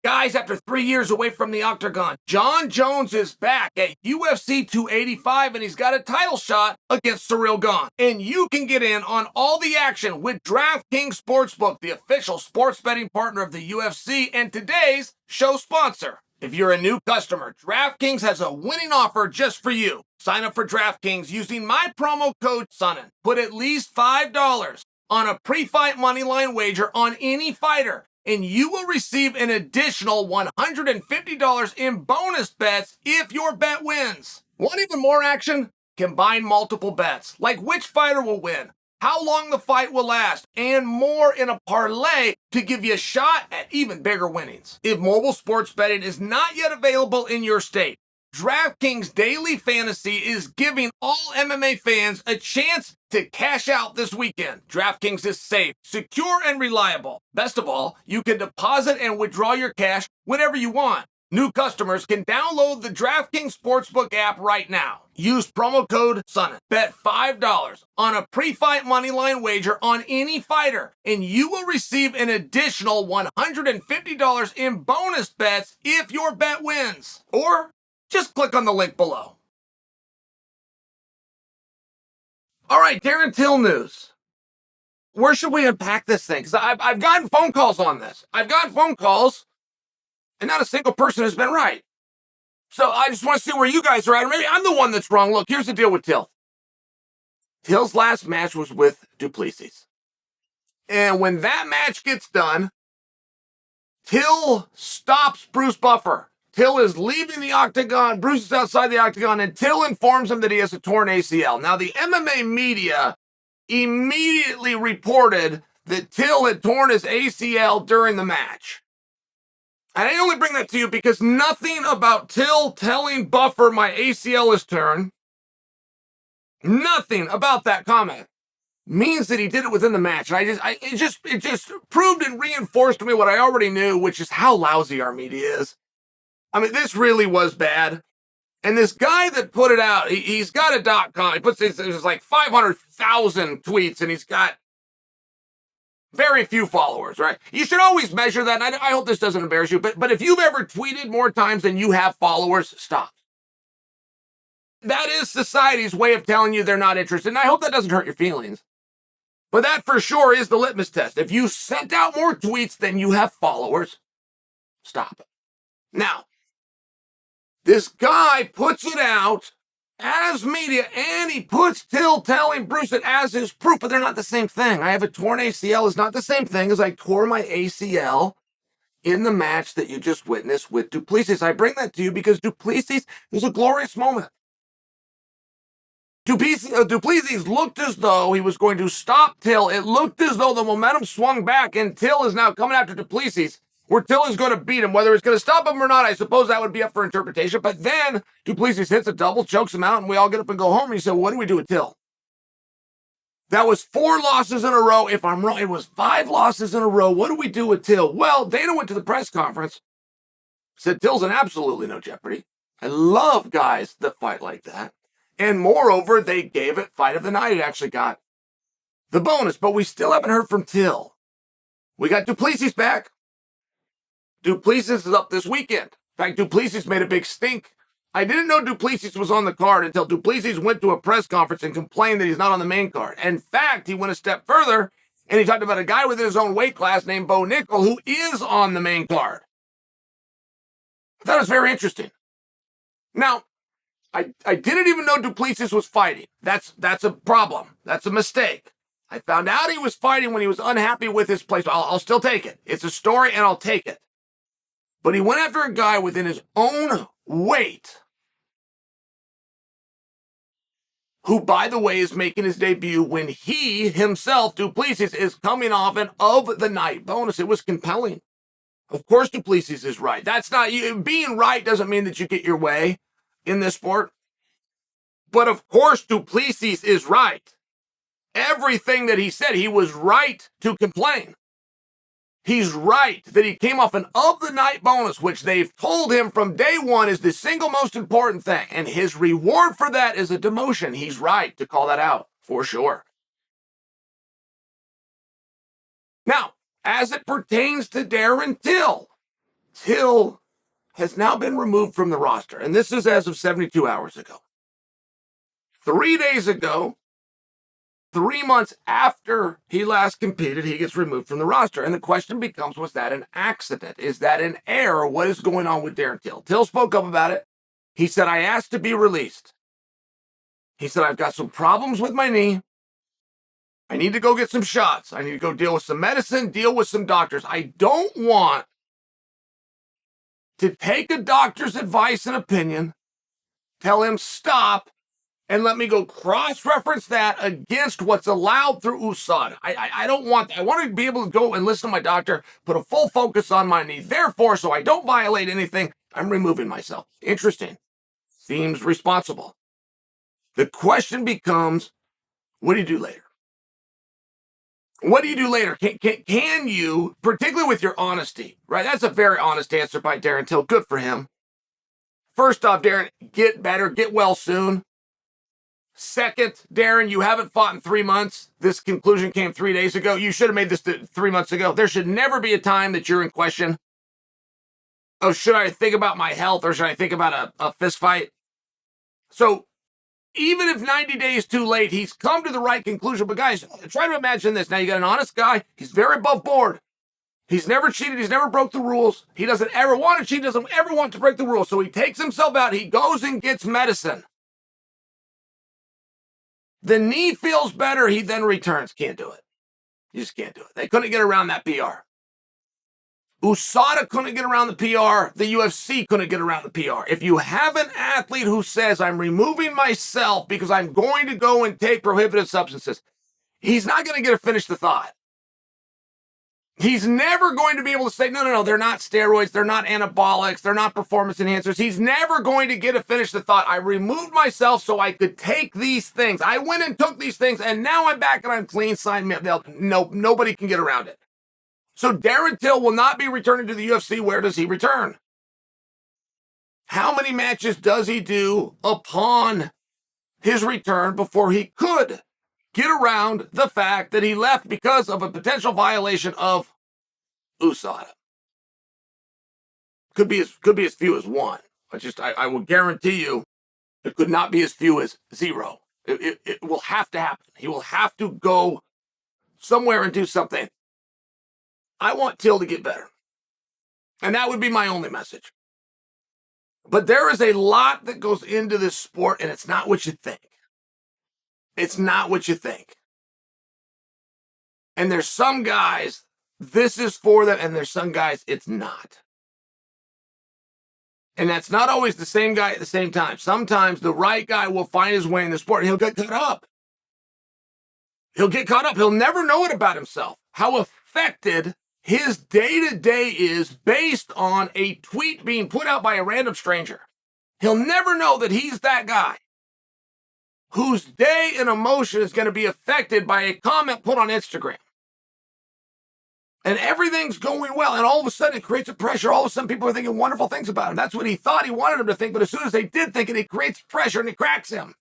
Guys, after 3 years away from the octagon, Jon Jones is back at UFC 285 and he's got a title shot against Ciryl Gane. And you can get in on all the action with DraftKings Sportsbook, the official sports betting partner of the UFC and today's show sponsor. If you're a new customer, DraftKings has a winning offer just for you. Sign up for DraftKings using my promo code Sonnen. Put at least $5 on a pre-fight moneyline wager on any fighter, and you will receive an additional $150 in bonus bets if your bet wins. Want even more action? Combine multiple bets, like which fighter will win, how long the fight will last, and more in a parlay to give you a shot at even bigger winnings. If mobile sports betting is not yet available in your state, DraftKings Daily Fantasy is giving all MMA fans a chance to cash out this weekend. DraftKings is safe, secure, and reliable. Best of all, you can deposit and withdraw your cash whenever you want. New customers can download the DraftKings Sportsbook app right now. Use promo code Sonnen. Bet $5 on a pre-fight moneyline wager on any fighter, and you will receive an additional $150 in bonus bets if your bet wins. Or just click on the link below. All right, Darren Till news. Where should we unpack this thing? Because I've gotten phone calls on this. I've gotten phone calls, and not a single person has been right. So I just want to see where you guys are at. Or maybe I'm the one that's wrong. Look, here's the deal with Till. Till's last match was with du Plessis. And when that match gets done, Till stops Bruce Buffer. Till is leaving the octagon, Bruce is outside the octagon, and Till informs him that he has a torn ACL. Now, the MMA media immediately reported that Till had torn his ACL during the match. And I only bring that to you because nothing about Till telling Buffer my ACL is torn, nothing about that comment means that he did it within the match. And it just proved and reinforced to me what I already knew, which is how lousy our media is. I mean, this really was bad. And this guy that put it out, he's got a .com. He puts there's like 500,000 tweets, and he's got very few followers, right? You should always measure that. And I hope this doesn't embarrass you, but if you've ever tweeted more times than you have followers, stop. That is society's way of telling you they're not interested. And I hope that doesn't hurt your feelings. But that for sure is the litmus test. If you sent out more tweets than you have followers, stop it. Now, this guy puts it out as media, and he puts Till telling Bruce it as his proof, but they're not the same thing. I have a torn ACL is not the same thing as I tore my ACL in the match that you just witnessed with du Plessis. I bring that to you because du Plessis was a glorious moment. Du Plessis looked as though he was going to stop Till. It looked as though the momentum swung back, and Till is now coming after du Plessis, where Till is going to beat him. Whether it's going to stop him or not, I suppose that would be up for interpretation. But then du Plessis hits a double, chokes him out, and we all get up and go home. And you say, well, what do we do with Till? That was 4 losses in a row. If I'm wrong, it was 5 losses in a row. What do we do with Till? Well, Dana went to the press conference, said Till's in absolutely no jeopardy. I love guys that fight like that. And moreover, they gave it fight of the night. It actually got the bonus, but we still haven't heard from Till. We got du Plessis back. Du Plessis is up this weekend. In fact, du Plessis made a big stink. I didn't know du Plessis was on the card until du Plessis went to a press conference and complained that he's not on the main card. In fact, he went a step further, and he talked about a guy within his own weight class named Bo Nickel who is on the main card. I thought it was very interesting. Now, I didn't even know du Plessis was fighting. That's a problem. That's a mistake. I found out he was fighting when he was unhappy with his place. I'll still take it. It's a story, and I'll take it. But he went after a guy within his own weight, who, by the way, is making his debut when he himself, du Plessis, is coming off an of the night bonus. It was compelling. Of course, du Plessis is right. That's not you. Being right doesn't mean that you get your way in this sport. But of course, du Plessis is right. Everything that he said, he was right to complain. He's right that he came off an of the night bonus, which they've told him from day one is the single most important thing. And his reward for that is a demotion. He's right to call that out for sure. Now, as it pertains to Darren Till, Till has now been removed from the roster, and this is as of 72 hours ago. 3 days ago, 3 months after he last competed, he gets removed from the roster. And the question becomes, was that an accident? Is that an error? What is going on with Darren Till? Till spoke up about it. He said, I asked to be released. He said, I've got some problems with my knee. I need to go get some shots. I need to go deal with some medicine, deal with some doctors. I don't want to take a doctor's advice and opinion, tell him stop, and let me go cross-reference that against what's allowed through USADA. I don't want that. I want to be able to go and listen to my doctor, put a full focus on my knee. Therefore, so I don't violate anything, I'm removing myself. Interesting. Seems responsible. The question becomes, what do you do later? What do you do later? Can you, particularly with your honesty, right? That's a very honest answer by Darren Till. Good for him. First off, Darren, get better, get well soon. Second, Darren, you haven't fought in 3 months. This conclusion came 3 days ago. You should have made this 3 months ago. There should never be a time that you're in question. Oh, should I think about my health or should I think about a fist fight? So even if 90 days too late, he's come to the right conclusion. But guys, try to imagine this. Now you got an honest guy. He's very above board. He's never cheated. He's never broke the rules. He doesn't ever want to cheat. Doesn't ever want to break the rules. So he takes himself out. He goes and gets medicine. The knee feels better. He then returns. Can't do it. You just can't do it. They couldn't get around that PR. USADA couldn't get around the PR. The UFC couldn't get around the PR. If you have an athlete who says, I'm removing myself because I'm going to go and take prohibited substances, he's not going to get to finish the thought. He's never going to be able to say, no, they're not steroids, they're not anabolics, they're not performance enhancers. He's never going to get to finish the thought. I removed myself so I could take these things. I went and took these things, and now I'm back and I'm clean. Sign me up. Nobody can get around it. So Darren Till will not be returning to the UFC. Where does he return? How many matches does he do upon his return before he could get around the fact that he left because of a potential violation of USADA? Could be as few as one. I will guarantee you it could not be as few as 0. It will have to happen. He will have to go somewhere and do something. I want Till to get better. And that would be my only message. But there is a lot that goes into this sport, and it's not what you think. It's not what you think. And there's some guys, this is for them, and there's some guys, it's not. And that's not always the same guy at the same time. Sometimes the right guy will find his way in the sport, and he'll get caught up. He'll get caught up. He'll never know it about himself. How affected his day-to-day is based on a tweet being put out by a random stranger. He'll never know that he's that guy whose day and emotion is going to be affected by a comment put on Instagram. And everything's going well, and all of a sudden it creates a pressure. All of a sudden people are thinking wonderful things about him. That's what he thought he wanted him to think, but as soon as they did think it, it creates pressure and it cracks him.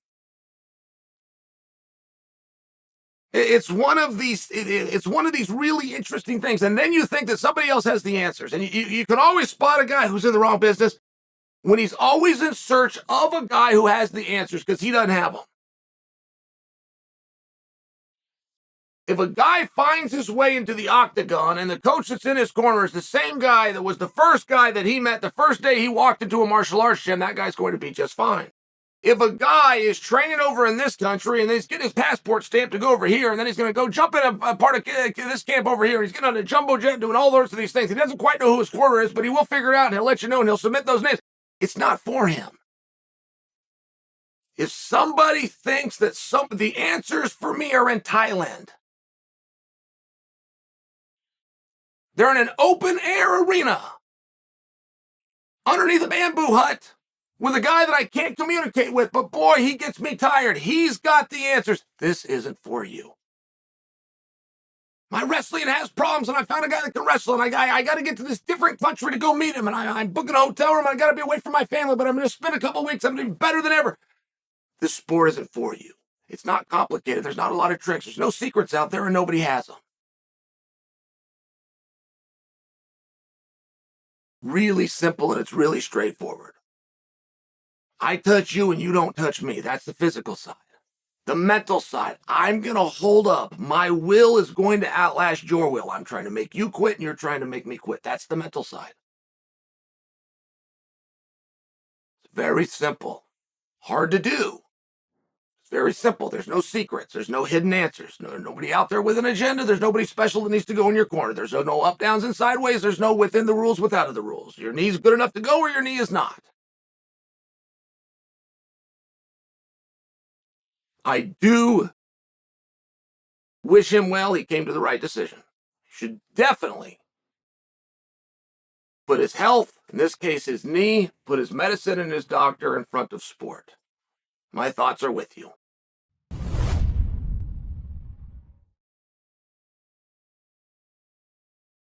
It's one of these really interesting things. And then you think that somebody else has the answers. And you can always spot a guy who's in the wrong business when he's always in search of a guy who has the answers because he doesn't have them. If a guy finds his way into the octagon and the coach that's in his corner is the same guy that was the first guy that he met the first day he walked into a martial arts gym, that guy's going to be just fine. If a guy is training over in this country and he's getting his passport stamped to go over here, and then he's going to go jump in a part of this camp over here, he's getting on a jumbo jet doing all sorts of these things. He doesn't quite know who his corner is, but he will figure it out and he'll let you know and he'll submit those names. It's not for him. If somebody thinks that the answers for me are in Thailand, they're in an open air arena underneath a bamboo hut with a guy that I can't communicate with, but boy, he gets me tired. He's got the answers. This isn't for you. My wrestling has problems, and I found a guy that can wrestle, and I got to get to this different country to go meet him, and I'm booking a hotel room, and I got to be away from my family, but I'm going to spend a couple of weeks. I'm going to be better than ever. This sport isn't for you. It's not complicated. There's not a lot of tricks. There's no secrets out there, and nobody has them. really simple and it's really straightforward. I touch you and you don't touch me. That's the physical side. The mental side, I'm going to hold up. My will is going to outlast your will. I'm trying to make you quit and you're trying to make me quit. That's the mental side. It's very simple. Hard to do. It's very simple. There's no secrets. There's no hidden answers. Nobody out there with an agenda. There's nobody special that needs to go in your corner. There's no up, downs, and sideways. There's no within the rules, without of the rules. Your knee's good enough to go or your knee is not. I do wish him well. He came to the right decision. He should definitely put his health, in this case his knee, put his medicine and his doctor in front of sport. My thoughts are with you.